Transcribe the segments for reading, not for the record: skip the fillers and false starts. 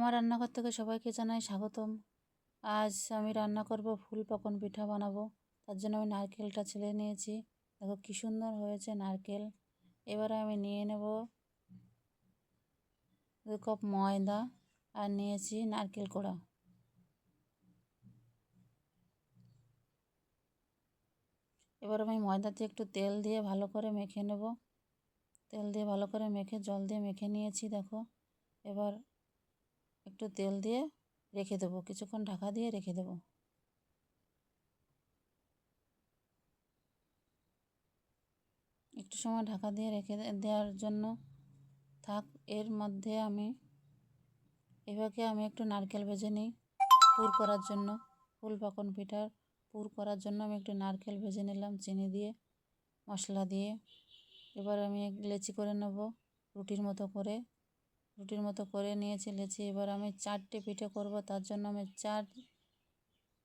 আমার রান্নাঘর থেকে সবাইকে জানাই স্বাগতম। আজ আমি রান্না করব ফুল পাকন পিঠা বানাবো। তার জন্য আমি নারকেলটা ছেলে নিয়েছি। দেখো কি সুন্দর হয়েছে নারকেল। এবারে আমি নিয়ে নেব 2 কাপ ময়দা আর নিয়েছি নারকেল কোড়া। এবার আমি ময়দাতে একটু তেল দিয়ে ভালো করে মেখে নেব। তেল দিয়ে ভালো করে মেখে জল দিয়ে মেখে নিয়েছি দেখো। এবার একটু তেল দিয়ে রেখে দেবো, কিছুক্ষণ ঢাকা দিয়ে রেখে দেবো। একটু সময় ঢাকা দিয়ে রেখে দেওয়ার জন্য থাক। এর মধ্যে এভাবে আমি একটু নারকেল ভেজে নিই পুর করার জন্য। ফুল পাকন পিঠার পুর করার জন্য আমি একটু নারকেল ভেজে নিলাম চিনি দিয়ে, মশলা দিয়ে। এবার আমি লেচি করে নেব রুটির মতো করে নিয়েছি লেচি। এবার আমি 4টে পিঠে করব, তার জন্য আমি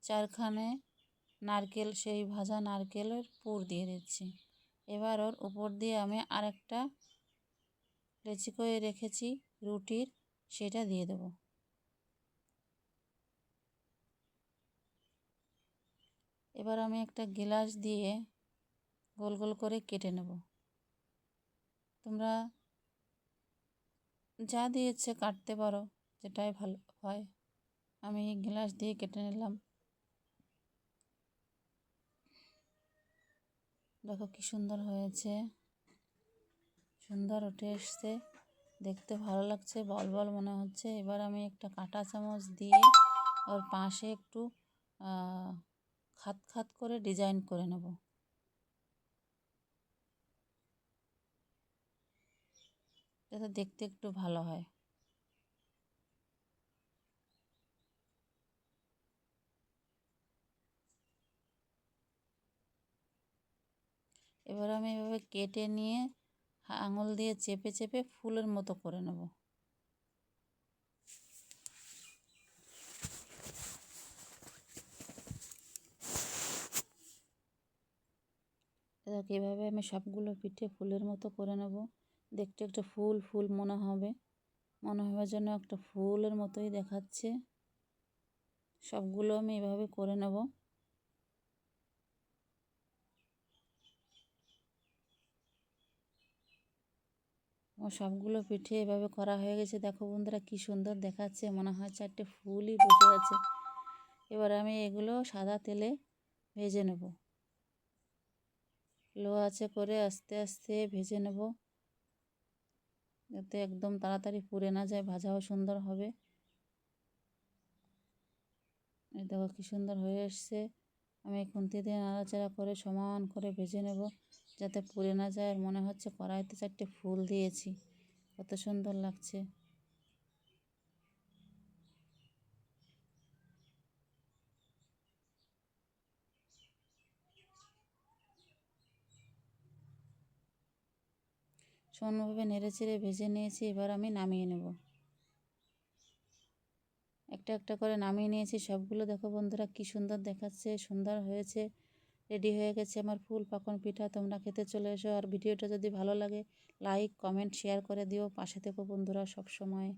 চারখানে নারকেল, সেই ভাজা নারকেলের পুর দিয়ে দিচ্ছি। এবার ওর উপর দিয়ে আমি আরেকটা লেচি করে রেখেছি রুটির, সেটা দিয়ে দেব। এবার আমি একটা গ্লাস দিয়ে গোল গোল করে কেটে নেব। তোমরা যা দিয়ে ইচ্ছে কাটতে পারো, যেটাই ভালো হয়। আমি গ্লাস দিয়ে কেটে নিলাম। দেখো কি সুন্দর হয়েছে, সুন্দর উঠে এসছে, দেখতে ভালো লাগছে, বল বল মনে হচ্ছে। এবার আমি একটা কাঁটা চামচ দিয়ে ওর পাশে একটু খাত খাত করে ডিজাইন করে নেব, যাতে দেখতে একটু ভালো হয়। এবার আমি এভাবে কেটে নিয়ে আঙুল দিয়ে চেপে চেপে ফুলের মতো করে নেব। দেখো এভাবে আমি সবগুলো পিঠে ফুলের মতো করে নেব। দেখতে একটা ফুল ফুল মনে হবে যেন একটা ফুলের মতোই দেখাচ্ছে। সবগুলো আমি এভাবে করে নেব। আমার সবগুলো পিঠে এভাবে করা হয়ে গেছে। দেখো বন্ধুরা কি সুন্দর দেখাচ্ছে, মনে হয় 4টে ফুলই বসে আছে। এবার আমি এগুলো সাদা তেলে ভেজে নেব, লো আঁচে করে আস্তে আস্তে ভেজে নেব, যাতে একদম তাড়াতাড়ি পুড়ে না যায়, ভাজাও সুন্দর হবে। এই দেখো কি সুন্দর হয়ে এসছে। আমি খুন্তি দিয়ে নাড়াচাড়া করে সমান করে ভেজে নেব, যাতে পুড়ে না যায়। আর মনে হচ্ছে কড়াইতে 4টে ফুল দিয়েছি, কত সুন্দর লাগছে। সমানভাবে নেড়ে চেড়ে ভেজে নিয়েছি। এবার আমি নামিয়ে নেব, একটা একটা করে নামিয়ে নিয়েছি সবগুলো। দেখো বন্ধুরা কি সুন্দর দেখাচ্ছে, সুন্দর হয়েছে। রেডি হয়ে গেছে আমার ফুল পাকন পিঠা। তোমরা খেতে চলে এসো। আর ভিডিওটা যদি ভালো লাগে লাইক কমেন্ট শেয়ার করে দিও। পাশে থেকো বন্ধুরা সব সময়।